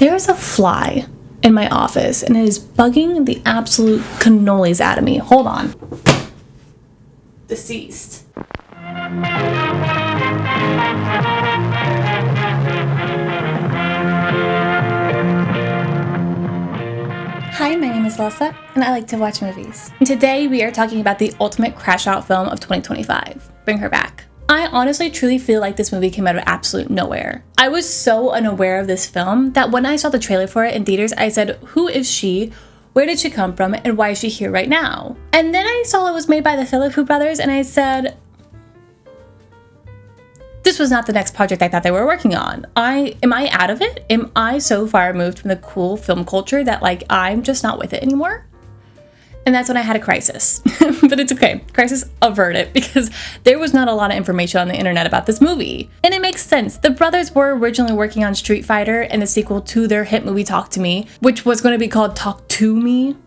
There's a fly in my office and it is bugging the absolute cannolis out of me. Hold on. Deceased. Hi, my name is Lessa, and I like to watch movies. And today we are talking about the ultimate crash out film of 2025, Bring Her Back. I honestly truly feel like this movie came out of absolute nowhere. I was so unaware of this film that when I saw the trailer for it in theaters, I said, who is she? Where did she come from? And why is she here right now? And then I saw it was made by the Philippou Brothers, and I said, this was not the next project I thought they were working on. Am I out of it? Am I so far removed from the cool film culture that like I'm just not with it anymore? And that's when I had a crisis. But it's okay. Crisis averted, because there was not a lot of information on the internet about this movie. And it makes sense. The brothers were originally working on Street Fighter and the sequel to their hit movie Talk to Me, which was going to be called Talk to Me.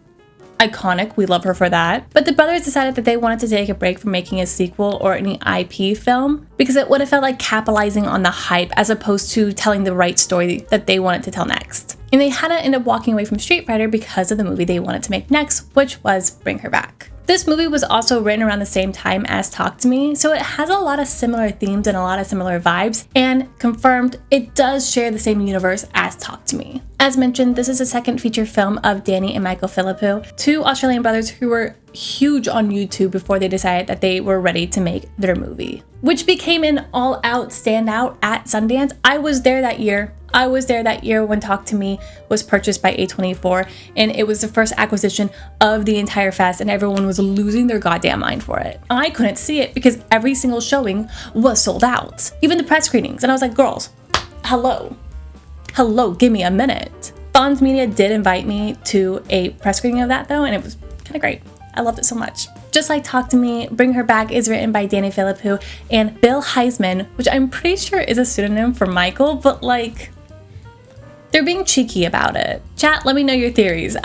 Iconic, we love her for that. But the brothers decided that they wanted to take a break from making a sequel or any IP film because it would have felt like capitalizing on the hype as opposed to telling the right story that they wanted to tell next. And they had to end up walking away from Street Fighter because of the movie they wanted to make next, which was Bring Her Back. This movie was also written around the same time as Talk to Me, so it has a lot of similar themes and a lot of similar vibes, and confirmed, it does share the same universe as Talk to Me. As mentioned, this is the second feature film of Danny and Michael Philippou, two Australian brothers who were huge on YouTube before they decided that they were ready to make their movie, which became an all-out standout at Sundance. I was there that year. When Talk to Me was purchased by A24, and it was the first acquisition of the entire fest, and everyone was losing their goddamn mind for it. I couldn't see it because every single showing was sold out, even the press screenings, and I was like, girls, hello, give me a minute. Fonz Media did invite me to a press screening of that though, and it was kind of great. I loved it so much. Just like Talk to Me, Bring Her Back is written by Danny Philippou and Bill Heisman, which I'm pretty sure is a pseudonym for Michael, but like, they're being cheeky about it. Chat, let me know your theories.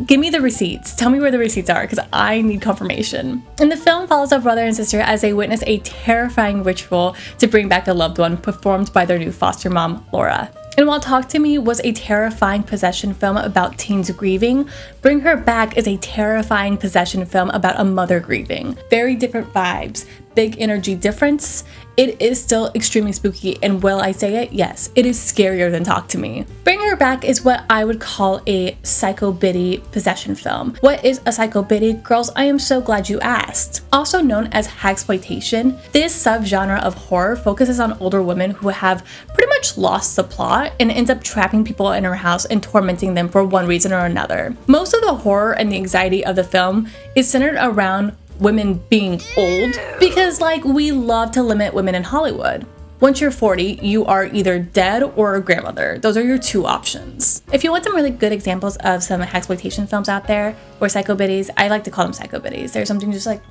Give me the receipts. Tell me where the receipts are, because I need confirmation. And the film follows a brother and sister as they witness a terrifying ritual to bring back a loved one performed by their new foster mom, Laura. And while Talk to Me was a terrifying possession film about teens grieving, Bring Her Back is a terrifying possession film about a mother grieving. Very different vibes, big energy difference. It is still extremely spooky, and will I say it? Yes, it is scarier than Talk to Me. Bring Her Back is what I would call a psycho biddy possession film. What is a psycho biddy? Girls, I am so glad you asked. Also known as hagsploitation, this subgenre of horror focuses on older women who have pretty much lost the plot and ends up trapping people in her house and tormenting them for one reason or another. Most of the horror and the anxiety of the film is centered around women being old, because like we love to limit women in Hollywood. Once you're 40, you are either dead or a grandmother. Those are your two options. If you want some really good examples of some exploitation films out there, or psycho biddies, I like to call them psycho biddies. There's something just like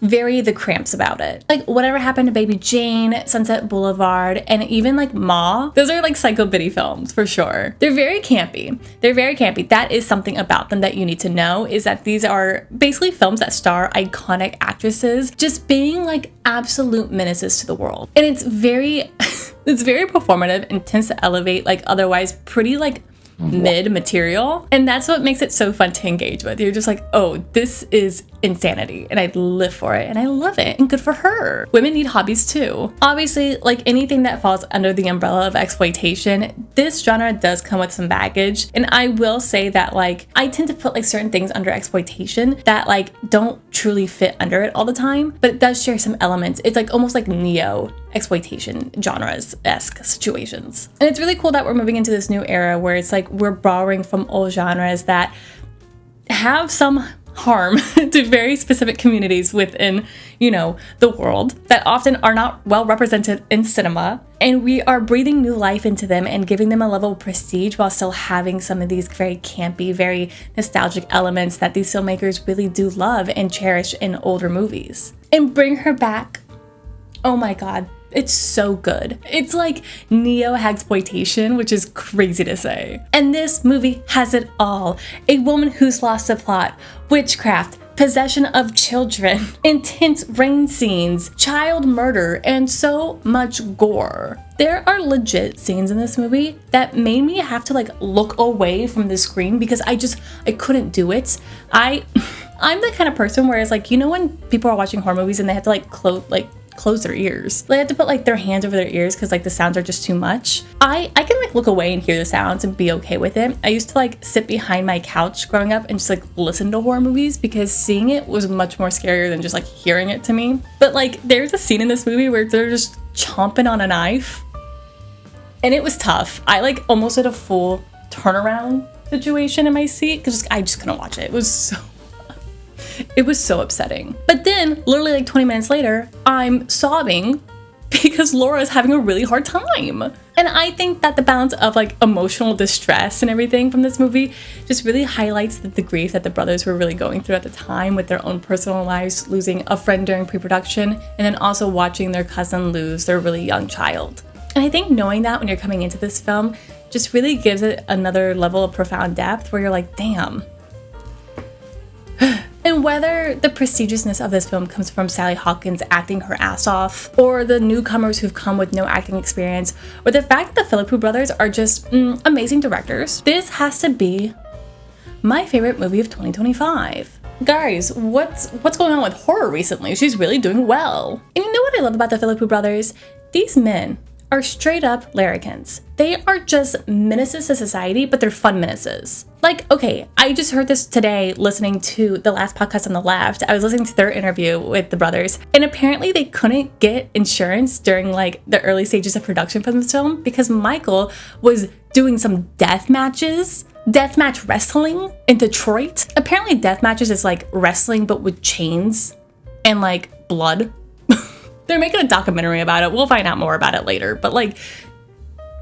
very The Cramps about it. Like Whatever Happened to Baby Jane, Sunset Boulevard, and even like Ma. Those are like psycho biddy films for sure. They're very campy. That is something about them that you need to know, is that these are basically films that star iconic actresses just being like absolute menaces to the world. And it's very, it's very performative and tends to elevate like otherwise pretty like mid material, and that's what makes it so fun to engage with. You're just like, oh, this is insanity, and I live for it, and I love it, and good for her. Women need hobbies too. Obviously, like anything that falls under the umbrella of exploitation, this genre does come with some baggage, and I will say that like I tend to put like certain things under exploitation that like don't truly fit under it all the time, but it does share some elements. It's like almost like neo exploitation genres-esque situations. And it's really cool that we're moving into this new era where it's like we're borrowing from old genres that have some harm to very specific communities within, you know, the world that often are not well represented in cinema. And we are breathing new life into them and giving them a level of prestige while still having some of these very campy, very nostalgic elements that these filmmakers really do love and cherish in older movies. And Bring Her Back, oh my God, it's so good. It's like neo-hagsploitation, which is crazy to say. And this movie has it all. A woman who's lost the plot, witchcraft, possession of children, intense rain scenes, child murder, and so much gore. There are legit scenes in this movie that made me have to like look away from the screen because I couldn't do it. I'm the kind of person where it's like, you know, when people are watching horror movies and they have to like close their ears. They have to put like their hands over their ears because like the sounds are just too much. I can like look away and hear the sounds and be okay with it. I used to like sit behind my couch growing up and just like listen to horror movies because seeing it was much more scarier than just like hearing it to me. But like there's a scene in this movie where they're just chomping on a knife and it was tough. I like almost did a full turnaround situation in my seat because I just couldn't watch it. It was so upsetting. But then, literally like 20 minutes later, I'm sobbing because Laura is having a really hard time. And I think that the balance of like emotional distress and everything from this movie just really highlights the grief that the brothers were really going through at the time with their own personal lives, losing a friend during pre-production, and then also watching their cousin lose their really young child. And I think knowing that when you're coming into this film just really gives it another level of profound depth where you're like, damn. And whether the prestigiousness of this film comes from Sally Hawkins acting her ass off, or the newcomers who've come with no acting experience, or the fact that the Philippou Brothers are just amazing directors, this has to be my favorite movie of 2025. Guys, what's going on with horror recently? She's really doing well. And you know what I love about the Philippou Brothers? These men are straight up larrikins. They are just menaces to society, but they're fun menaces. Like, okay, I just heard this today listening to the last podcast on the left. I was listening to their interview with the brothers, and apparently they couldn't get insurance during like the early stages of production for this film because Michael was doing some deathmatch wrestling in Detroit. Apparently deathmatches is like wrestling but with chains and like blood. They're making a documentary about it. We'll find out more about it later, but like,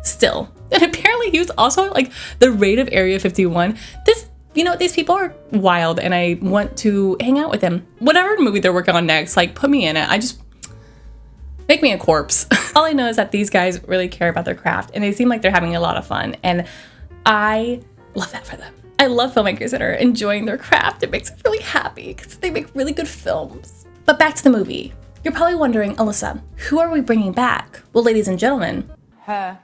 still. And apparently he was also like the raid of Area 51. These people are wild and I want to hang out with them. Whatever movie they're working on next, like put me in it. Make me a corpse. All I know is that these guys really care about their craft and they seem like they're having a lot of fun. And I love that for them. I love filmmakers that are enjoying their craft. It makes me really happy because they make really good films. But back to the movie. You're probably wondering, Alyssa, who are we bringing back? Well, ladies and gentlemen, her.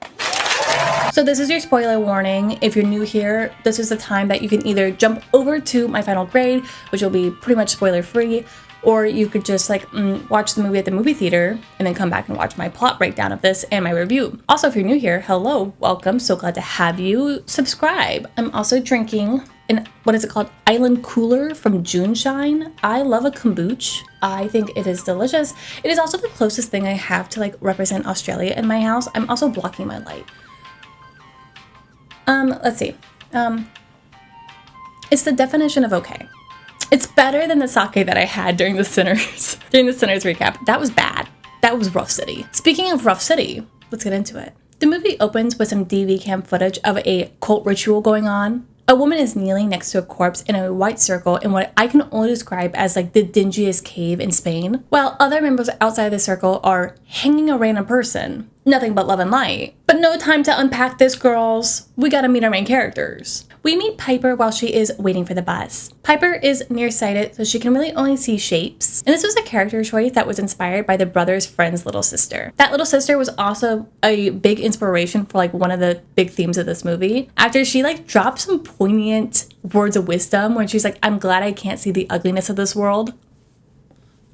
So this is your spoiler warning. If you're new here, this is the time that you can either jump over to my final grade, which will be pretty much spoiler free, or you could just like watch the movie at the movie theater and then come back and watch my plot breakdown of this and my review. Also, if you're new here, hello, welcome. So glad to have you. Subscribe. I'm also drinking what is it called? Island Cooler from Juneshine. I love a kombucha. I think it is delicious. It is also the closest thing I have to like represent Australia in my house. I'm also blocking my light. Let's see. It's the definition of okay. It's better than the sake that I had during the Sinners recap. That was bad. That was Rough City. Speaking of Rough City, let's get into it. The movie opens with some DV cam footage of a cult ritual going on. A woman is kneeling next to a corpse in a white circle in what I can only describe as like the dingiest cave in Spain, while other members outside the circle are hanging a random person. Nothing but love and light. But no time to unpack this, girls. We gotta meet our main characters. We meet Piper while she is waiting for the bus. Piper is nearsighted, so she can really only see shapes. And this was a character choice that was inspired by the brothers' friend's little sister. That little sister was also a big inspiration for like one of the big themes of this movie. After she like dropped some poignant words of wisdom when she's like, I'm glad I can't see the ugliness of this world.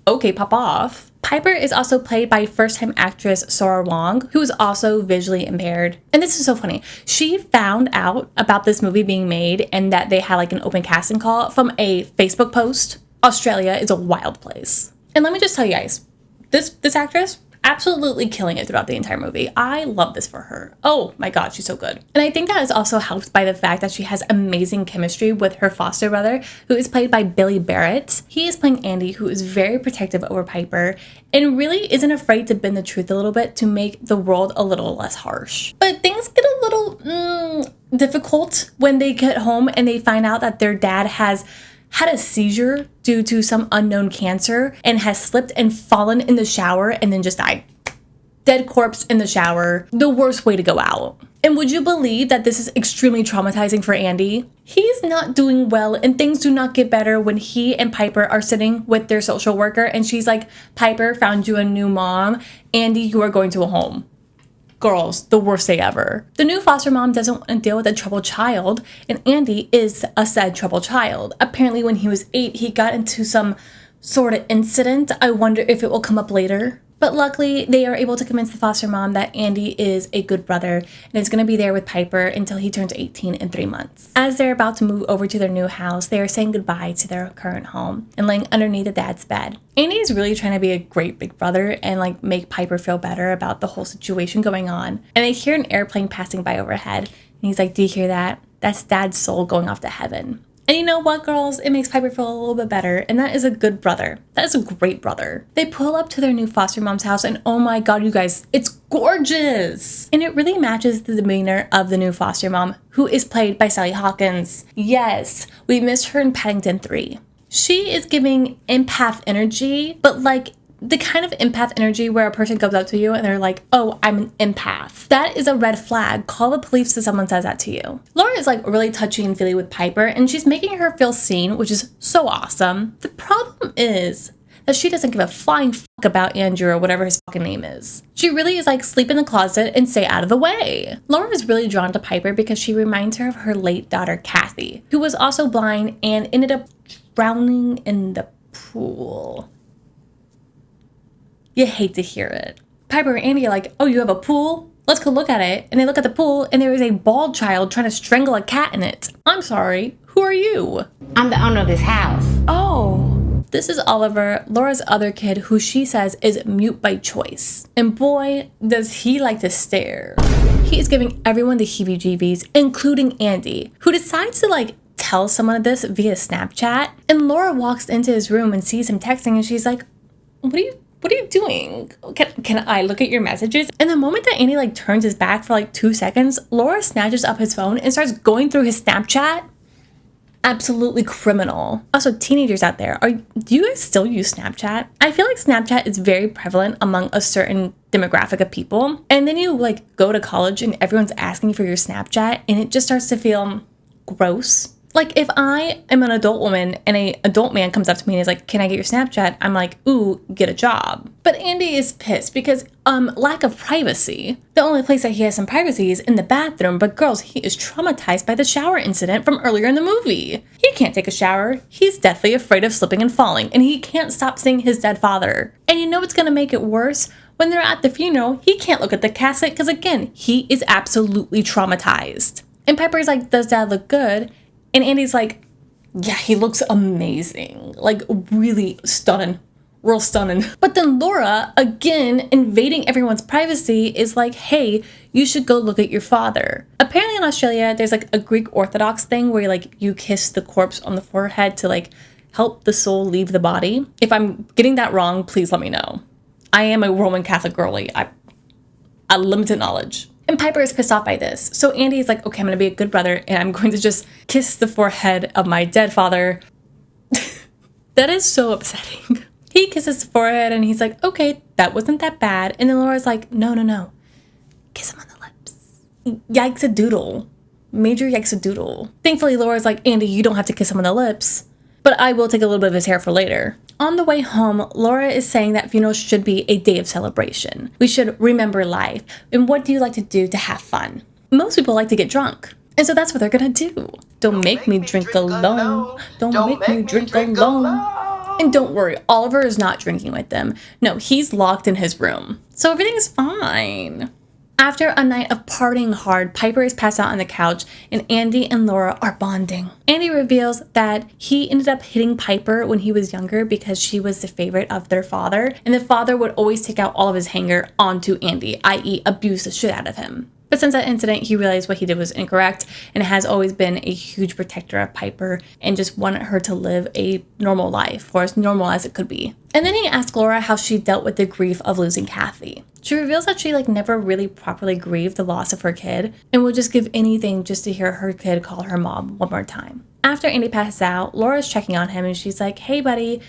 Okay, pop off. Piper is also played by first-time actress Sora Wong, who is also visually impaired. And this is so funny. She found out about this movie being made and that they had like an open casting call from a Facebook post. Australia is a wild place. And let me just tell you guys, this actress, absolutely killing it throughout the entire movie. I love this for her. Oh my god, she's so good. And I think that is also helped by the fact that she has amazing chemistry with her foster brother, who is played by Billy Barrett. He is playing Andy, who is very protective over Piper and really isn't afraid to bend the truth a little bit to make the world a little less harsh. But things get a little difficult when they get home and they find out that their dad has had a seizure due to some unknown cancer and has slipped and fallen in the shower and then just died. Dead corpse in the shower. The worst way to go out. And would you believe that this is extremely traumatizing for Andy? He's not doing well and things do not get better when he and Piper are sitting with their social worker and she's like, Piper found you a new mom. Andy, you are going to a home. Girls, the worst day ever. The new foster mom doesn't want to deal with a troubled child, and Andy is a said troubled child. Apparently when he was 8, he got into some sort of incident. I wonder if it will come up later. But luckily, they are able to convince the foster mom that Andy is a good brother and is going to be there with Piper until he turns 18 in 3 months. As they're about to move over to their new house, they are saying goodbye to their current home and laying underneath the dad's bed. Andy is really trying to be a great big brother and like make Piper feel better about the whole situation going on. And they hear an airplane passing by overhead. And he's like, do you hear that? That's dad's soul going off to heaven. And you know what, girls? It makes Piper feel a little bit better, and that is a good brother. That is a great brother. They pull up to their new foster mom's house, and oh my god, you guys, it's gorgeous! And it really matches the demeanor of the new foster mom, who is played by Sally Hawkins. Yes, we missed her in Paddington 3. She is giving empath energy, but like the kind of empath energy where a person comes up to you and they're like, oh, I'm an empath. That is a red flag. Call the police if someone says that to you. Laura is like really touchy and feely with Piper and she's making her feel seen, which is so awesome. The problem is that she doesn't give a flying fuck about Andrew or whatever his fucking name is. She really is like, sleep in the closet and stay out of the way. Laura is really drawn to Piper because she reminds her of her late daughter, Kathy, who was also blind and ended up drowning in the pool. You hate to hear it. Piper and Andy are like, oh, you have a pool? Let's go look at it. And they look at the pool and there is a bald child trying to strangle a cat in it. I'm sorry, who are you? I'm the owner of this house. Oh. This is Oliver, Laura's other kid, who she says is mute by choice. And boy, does he like to stare. He is giving everyone the heebie-jeebies, including Andy, who decides to like tell someone this via Snapchat. And Laura walks into his room and sees him texting and she's like, what are you doing? Can I look at your messages? And the moment that Andy like turns his back for like 2 seconds, Laura snatches up his phone and starts going through his Snapchat. Absolutely criminal. Also, teenagers out there, do you guys still use Snapchat? I feel like Snapchat is very prevalent among a certain demographic of people. And then you like go to college and everyone's asking for your Snapchat and it just starts to feel gross. Like, if I am an adult woman and an adult man comes up to me and is like, can I get your Snapchat? I'm like, ooh, get a job. But Andy is pissed because, lack of privacy. The only place that he has some privacy is in the bathroom. But girls, he is traumatized by the shower incident from earlier in the movie. He can't take a shower. He's deathly afraid of slipping and falling. And he can't stop seeing his dead father. And you know what's going to make it worse? When they're at the funeral, he can't look at the casket because, again, he is absolutely traumatized. And Piper's like, does dad look good? And Andy's like, yeah, he looks amazing. Like, really stunning. Real stunning. But then Laura, again, invading everyone's privacy, is like, hey, you should go look at your father. Apparently in Australia, there's like a Greek Orthodox thing where you kiss the corpse on the forehead to like help the soul leave the body. If I'm getting that wrong, please let me know. I am a Roman Catholic girly. I limited knowledge. And Piper is pissed off by this. So Andy is like, okay, I'm going to be a good brother and I'm going to just kiss the forehead of my dead father. That is so upsetting. He kisses the forehead and he's like, okay, that wasn't that bad. And then Laura's like, no. Kiss him on the lips. Yikes-a-doodle. Major yikes-a-doodle. Thankfully, Laura's like, Andy, you don't have to kiss him on the lips. But I will take a little bit of his hair for later. On the way home, Laura is saying that funerals should be a day of celebration. We should remember life. And what do you like to do to have fun? Most people like to get drunk. And so that's what they're gonna do. Don't make me drink alone. Don't make me drink alone. And don't worry, Oliver is not drinking with them. No, he's locked in his room. So everything's fine. After a night of partying hard, Piper is passed out on the couch and Andy and Laura are bonding. Andy reveals that he ended up hitting Piper when he was younger because she was the favorite of their father, and the father would always take out all of his anger onto Andy, i.e. abuse the shit out of him. But since that incident, he realized what he did was incorrect and has always been a huge protector of Piper and just wanted her to live a normal life, or as normal as it could be. And then he asked Laura how she dealt with the grief of losing Kathy. She reveals that she never really properly grieved the loss of her kid and would just give anything just to hear her kid call her mom one more time. After Andy passes out, Laura's checking on him and she's like, hey buddy,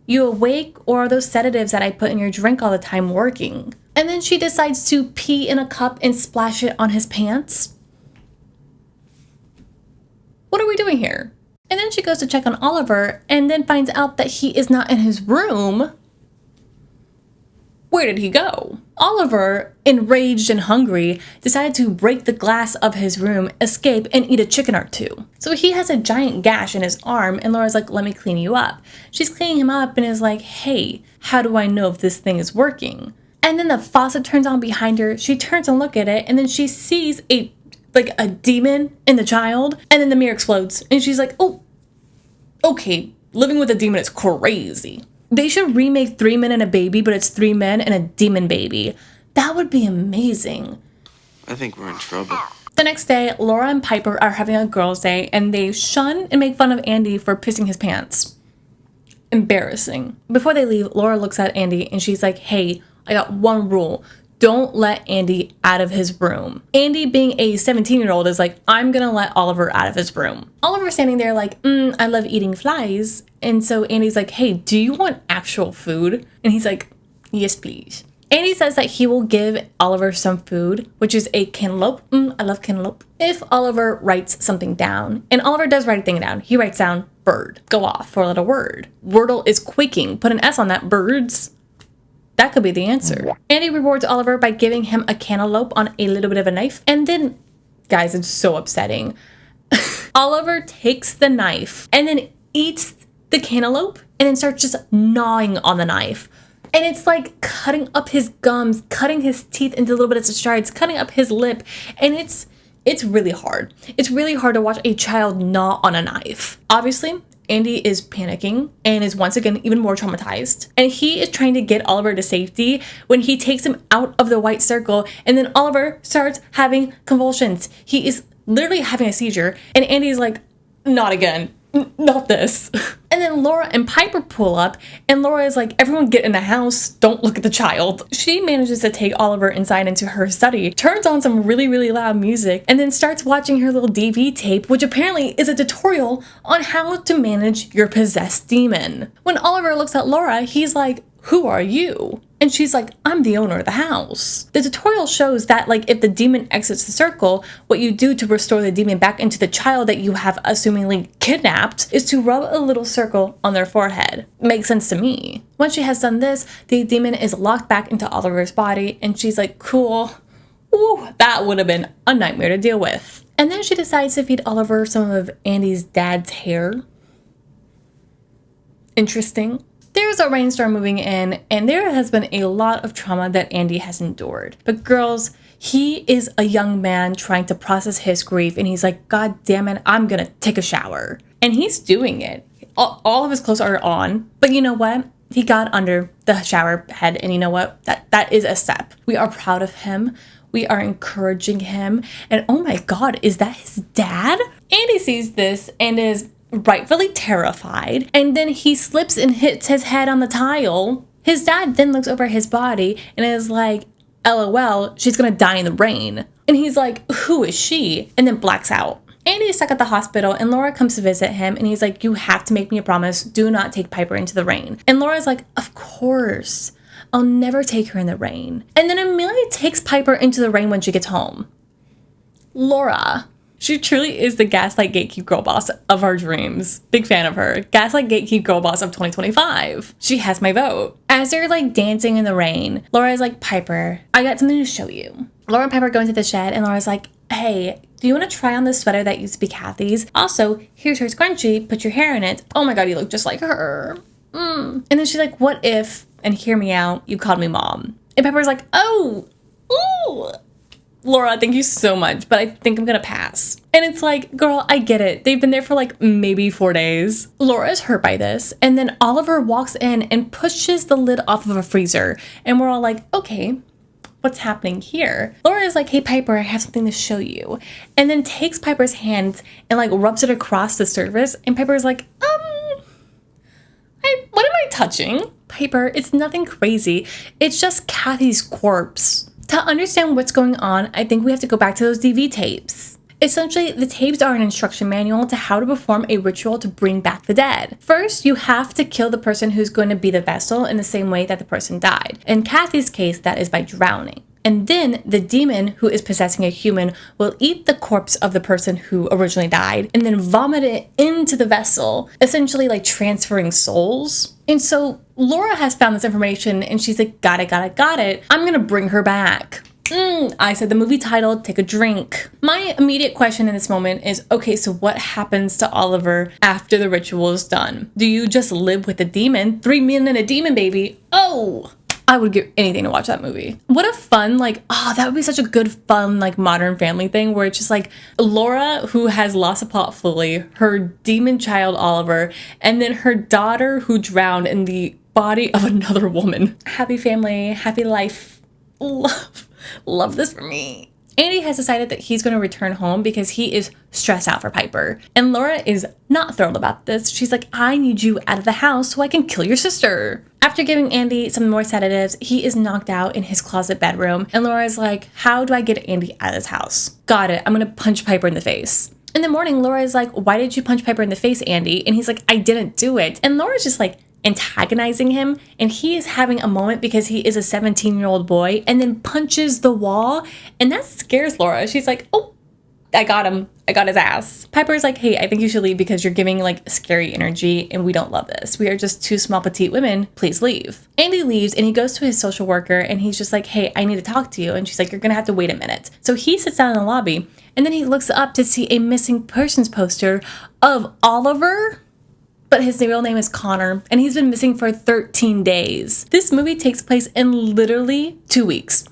you awake, or are those sedatives that I put in your drink all the time working? And then she decides to pee in a cup and splash it on his pants. What are we doing here? And then she goes to check on Oliver and then finds out that he is not in his room. Where did he go? Oliver, enraged and hungry, decided to break the glass of his room, escape, and eat a chicken or two. So he has a giant gash in his arm, and Laura's like, let me clean you up. She's cleaning him up and is like, hey, how do I know if this thing is working? And then the faucet turns on behind her. She turns and look at it, and then she sees a demon in the child, and then the mirror explodes. And she's like, oh, okay, living with a demon is crazy. They should remake 3 Men and a Baby, but it's 3 men and a demon baby. That would be amazing. I think we're in trouble. The next day, Laura and Piper are having a girls' day, and they shun and make fun of Andy for pissing his pants. Embarrassing. Before they leave, Laura looks at Andy, and she's like, hey, I got one rule. Don't let Andy out of his room. Andy, being a 17-year-old, is like, I'm gonna let Oliver out of his room. Oliver's standing there like, I love eating flies. And so Andy's like, hey, do you want actual food? And he's like, yes, please. Andy says that he will give Oliver some food, which is a cantaloupe. I love cantaloupe. If Oliver writes something down. And Oliver does write a thing down. He writes down bird. Go off, 4-letter word. Wordle is quaking. Put an S on that, birds. That could be the answer. Andy rewards Oliver by giving him a cantaloupe on a little bit of a knife. And then, guys, it's so upsetting. Oliver takes the knife and then eats the cantaloupe and then starts just gnawing on the knife. And it's like cutting up his gums, cutting his teeth into little bits of shards, cutting up his lip. And it's really hard. It's really hard to watch a child gnaw on a knife. Obviously, Andy is panicking and is once again even more traumatized. And he is trying to get Oliver to safety when he takes him out of the white circle, and then Oliver starts having convulsions. He is literally having a seizure, and Andy's like, not again. Not this. And then Laura and Piper pull up, and Laura is like, everyone get in the house, don't look at the child. She manages to take Oliver inside into her study, turns on some really, really loud music, and then starts watching her little DV tape, which apparently is a tutorial on how to manage your possessed demon. When Oliver looks at Laura, he's like, who are you? And she's like, I'm the owner of the house. The tutorial shows that, like, if the demon exits the circle, what you do to restore the demon back into the child that you have assumingly kidnapped is to rub a little circle on their forehead. Makes sense to me. Once she has done this, the demon is locked back into Oliver's body, and she's like, cool. Ooh, that would have been a nightmare to deal with. And then she decides to feed Oliver some of Andy's dad's hair. Interesting. There's a rainstorm moving in, and there has been a lot of trauma that Andy has endured. But girls, he is a young man trying to process his grief, and he's like, God damn it, I'm gonna take a shower. And he's doing it. All of his clothes are on, but you know what? He got under the shower head, and you know what? That is a step. We are proud of him. We are encouraging him. And oh my God, is that his dad? Andy sees this and is rightfully terrified, and then he slips and hits his head on the tile. His dad then looks over his body and is like, LOL, she's gonna die in the rain. And he's like, who is she? And then blacks out. Andy's stuck at the hospital, and Laura comes to visit him, and he's like, you have to make me a promise, do not take Piper into the rain. And Laura's like, of course, I'll never take her in the rain. And then Amelia takes Piper into the rain when she gets home. Laura. She truly is the gaslight gatekeep girl boss of our dreams. Big fan of her. Gaslight gatekeep girl boss of 2025. She has my vote. As they're like dancing in the rain, Laura's like, Piper, I got something to show you. Laura and Piper go into the shed, and Laura's like, hey, do you want to try on this sweater that used to be Kathy's? Also, here's her scrunchie, put your hair in it. Oh my God, you look just like her. And then she's like, what if, and hear me out, you called me mom? And Piper's like, oh, ooh. Laura, thank you so much, but I think I'm gonna pass. And it's like, girl, I get it. They've been there for like maybe 4 days. Laura is hurt by this, and then Oliver walks in and pushes the lid off of a freezer, and we're all like, okay, what's happening here? Laura is like, hey, Piper, I have something to show you, and then takes Piper's hand and like rubs it across the surface, and Piper's like, what am I touching? Piper, it's nothing crazy. It's just Kathy's corpse. To understand what's going on, I think we have to go back to those DV tapes. Essentially, the tapes are an instruction manual to how to perform a ritual to bring back the dead. First, you have to kill the person who's going to be the vessel in the same way that the person died. In Kathy's case, that is by drowning. And then the demon who is possessing a human will eat the corpse of the person who originally died and then vomit it into the vessel, essentially like transferring souls. And so Laura has found this information and she's like, got it. I'm gonna bring her back. I said the movie title, Take a Drink. My immediate question in this moment is, okay, so what happens to Oliver after the ritual is done? Do you just live with the demon? 3 men and a demon, baby. Oh! I would give anything to watch that movie. What a fun, that would be such a good, fun, Modern Family thing where it's just Laura, who has lost a plot fully, her demon child Oliver, and then her daughter who drowned in the body of another woman. Happy family, happy life. Love this for me. Andy has decided that he's going to return home because he is stressed out for Piper. And Laura is not thrilled about this. She's like, I need you out of the house so I can kill your sister. After giving Andy some more sedatives, he is knocked out in his closet bedroom. And Laura's like, how do I get Andy out of this house? Got it. I'm going to punch Piper in the face. In the morning, Laura is like, why did you punch Piper in the face, Andy? And he's like, I didn't do it. And Laura's just antagonizing him, and he is having a moment because he is a 17-year-old boy and then punches the wall, and that scares Laura. She's like, oh, I got him. I got his ass. Piper's like, hey, I think you should leave because you're giving scary energy and we don't love this. We are just two small petite women. Please leave. Andy leaves and he goes to his social worker and he's just like, hey, I need to talk to you. And she's like, you're gonna have to wait a minute. So he sits down in the lobby and then he looks up to see a missing persons poster of Oliver, but his real name is Connor, and he's been missing for 13 days. This movie takes place in literally 2 weeks.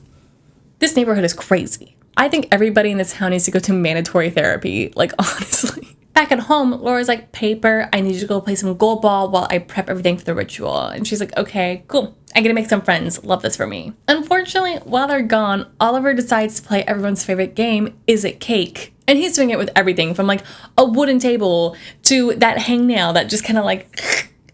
This neighborhood is crazy. I think everybody in this town needs to go to mandatory therapy, honestly. Back at home, Laura's like, Paper, I need you to go play some gold ball while I prep everything for the ritual. And she's like, okay, cool. I get to make some friends. Love this for me. Unfortunately, while they're gone, Oliver decides to play everyone's favorite game, Is It Cake? And he's doing it with everything from a wooden table to that hangnail that just kind of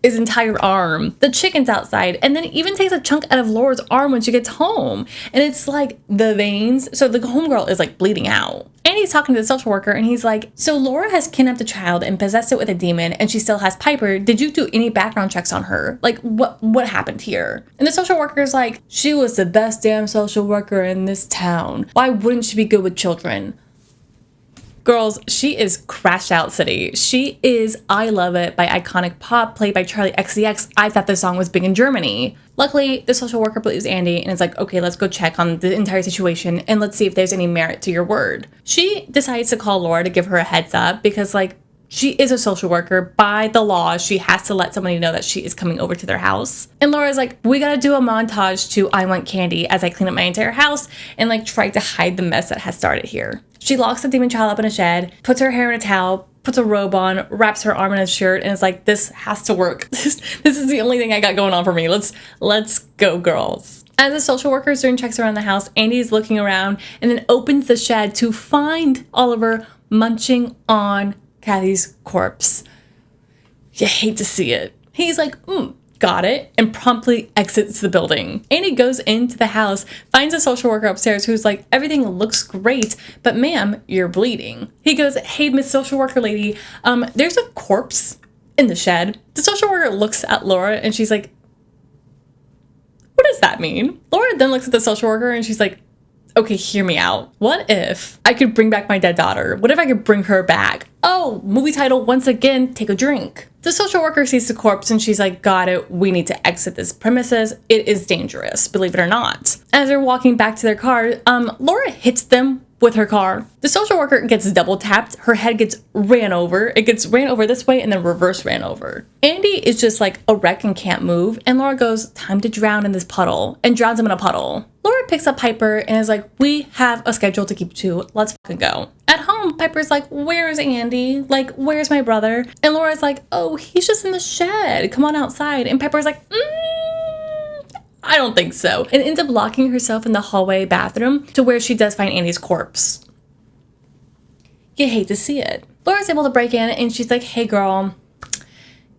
his entire arm. The chicken's outside, and then even takes a chunk out of Laura's arm when she gets home. And it's the veins. So the homegirl is bleeding out. And he's talking to the social worker and he's like, so Laura has kidnapped a child and possessed it with a demon and she still has Piper. Did you do any background checks on her? What happened here? And the social worker is like, she was the best damn social worker in this town. Why wouldn't she be good with children? Girls, she is Crash Out City. She is I Love It by Iconic Pop, played by Charlie XCX. I thought the song was big in Germany. Luckily, the social worker believes Andy and is like, okay, let's go check on the entire situation and let's see if there's any merit to your word. She decides to call Laura to give her a heads up because she is a social worker. By the law, she has to let somebody know that she is coming over to their house. And Laura's like, we gotta do a montage to I Want Candy as I clean up my entire house and try to hide the mess that has started here. She locks the demon child up in a shed, puts her hair in a towel, puts a robe on, wraps her arm in a shirt, and is like, this has to work. This is the only thing I got going on for me. Let's go, girls. As the social worker is doing checks around the house, Andy is looking around and then opens the shed to find Oliver munching on Kathy's corpse. You hate to see it. He's like, got it, and promptly exits the building. Andy goes into the house, finds a social worker upstairs who's like, everything looks great, but ma'am, you're bleeding. He goes, hey, Miss Social Worker Lady, there's a corpse in the shed. The social worker looks at Laura and she's like, what does that mean? Laura then looks at the social worker and she's like, okay, hear me out. What if I could bring back my dead daughter? What if I could bring her back? Oh, movie title, once again, Take a Drink. The social worker sees the corpse and she's like, got it, we need to exit this premises. It is dangerous, believe it or not. As they're walking back to their car, Laura hits them with her car. The social worker gets double tapped. Her head gets ran over. It gets ran over this way and then reverse ran over. Andy is just a wreck and can't move. And Laura goes, time to drown in this puddle, and drowns him in a puddle. Laura picks up Piper and is like, we have a schedule to keep to. Let's fucking go. At home, Piper's like, where's Andy? Where's my brother? And Laura's like, oh, he's just in the shed. Come on outside. And Piper's like, I don't think so. And ends up locking herself in the hallway bathroom to where she does find Andy's corpse. You hate to see it. Laura's able to break in and she's like, hey girl,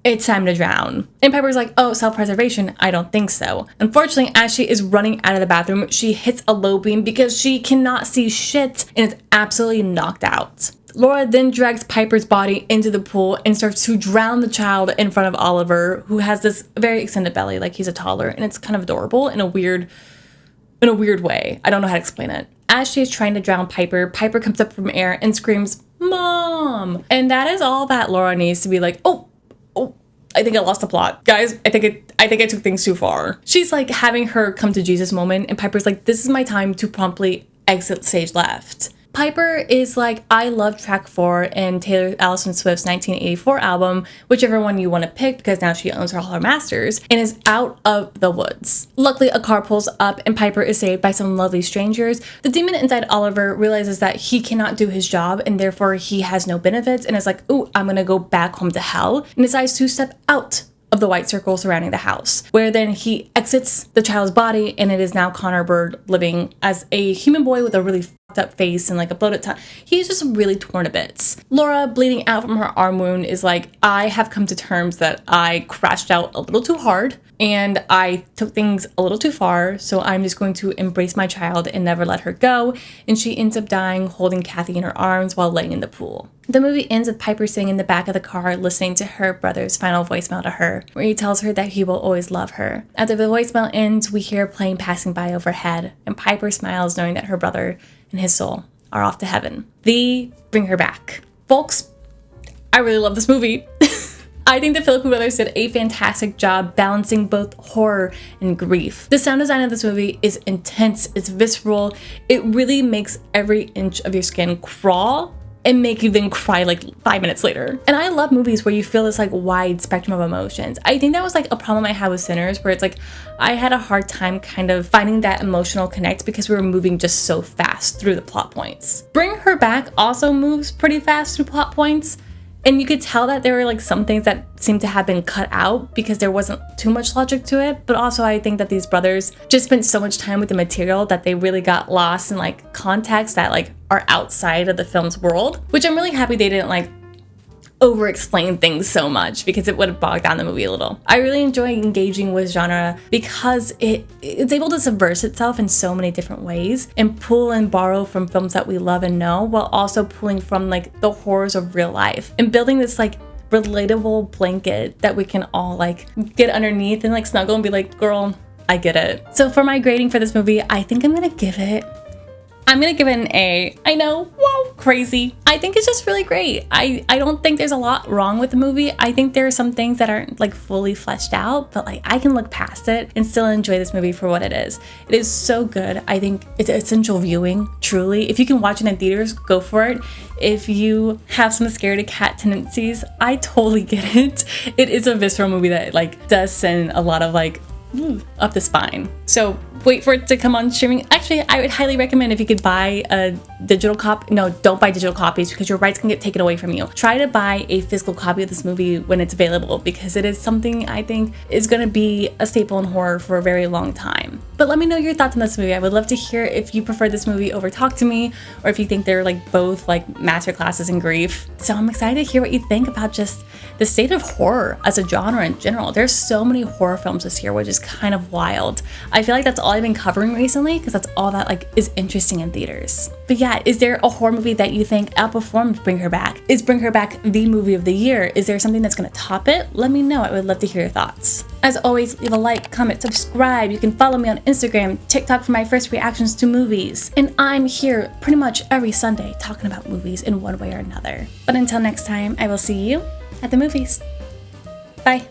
it's time to drown. And Piper's like, oh, self-preservation? I don't think so. Unfortunately, as she is running out of the bathroom, she hits a low beam because she cannot see shit and is absolutely knocked out. Laura then drags Piper's body into the pool and starts to drown the child in front of Oliver, who has this very extended belly, like he's a toddler, and it's kind of adorable in a weird way. I don't know how to explain it. As she is trying to drown Piper, Piper comes up from air and screams, "Mom!" And that is all that Laura needs to be like, oh, I think I lost the plot. Guys, I think I took things too far. She's like having her come to Jesus moment, and Piper's like, this is my time to promptly exit stage left. Piper is like, I love track 4 in Taylor Allison Swift's 1984 album, whichever one you want to pick, because now she owns all her masters, and is out of the woods. Luckily, a car pulls up and Piper is saved by some lovely strangers. The demon inside Oliver realizes that he cannot do his job and therefore he has no benefits and is like, ooh, I'm gonna go back home to hell, and decides to step out of the white circle surrounding the house, where then he exits the child's body, and it is now Connor Bird living as a human boy with a really fucked up face and like a bloated tongue. He's just really torn to bits. Laura, bleeding out from her arm wound, is like, I have come to terms that I crashed out a little too hard and I took things a little too far, so I'm just going to embrace my child and never let her go. And she ends up dying holding Kathy in her arms while laying in the pool. The movie ends with Piper sitting in the back of the car listening to her brother's final voicemail to her, where he tells her that he will always love her. After the voicemail ends, we hear a plane passing by overhead, and Piper smiles knowing that her brother and his soul are off to heaven. The Bring Her Back. Folks, I really love this movie. I think the Philippou Brothers did a fantastic job balancing both horror and grief. The sound design of this movie is intense, it's visceral, it really makes every inch of your skin crawl and make you then cry like 5 minutes later. And I love movies where you feel this like wide spectrum of emotions. I think that was like a problem I had with Sinners, where it's like I had a hard time kind of finding that emotional connect because we were moving just so fast through the plot points. Bring Her Back also moves pretty fast through plot points, and you could tell that there were like some things that seemed to have been cut out because there wasn't too much logic to it. But also I think that these brothers just spent so much time with the material that they really got lost in like context that like are outside of the film's world, which I'm really happy they didn't like over-explain things so much because it would have bogged down the movie a little. I really enjoy engaging with genre because it's able to subvert itself in so many different ways and pull and borrow from films that we love and know, while also pulling from like the horrors of real life and building this like relatable blanket that we can all like get underneath and like snuggle and be like, girl, I get it. So for my grading for this movie, I think I'm gonna give it an A. I know, whoa, crazy. I think it's just really great. I don't think there's a lot wrong with the movie. I think there are some things that aren't like fully fleshed out, but like I can look past it and still enjoy this movie for what it is. It is so good. I think it's essential viewing, truly. If you can watch it in theaters, go for it. If you have some scaredy cat tendencies, I totally get it. It is a visceral movie that like does send a lot of like up the spine. So wait for it to come on streaming. Actually, I would highly recommend if you could buy a digital copy. No, don't buy digital copies because your rights can get taken away from you. Try to buy a physical copy of this movie when it's available, because it is something I think is going to be a staple in horror for a very long time. But let me know your thoughts on this movie. I would love to hear if you prefer this movie over Talk to Me, or if you think they're like both like masterclasses in grief. So I'm excited to hear what you think about just the state of horror as a genre in general. There's so many horror films this year, which is kind of wild. I feel like that's all I've been covering recently because that's all that like is interesting in theaters. But yeah, is there a horror movie that you think outperformed Bring Her Back? Is Bring Her Back the movie of the year? Is there something that's going to top it? Let me know. I would love to hear your thoughts. As always, leave a like, comment, subscribe. You can follow me on Instagram, TikTok for my first reactions to movies. And I'm here pretty much every Sunday talking about movies in one way or another. But until next time, I will see you at the movies. Bye.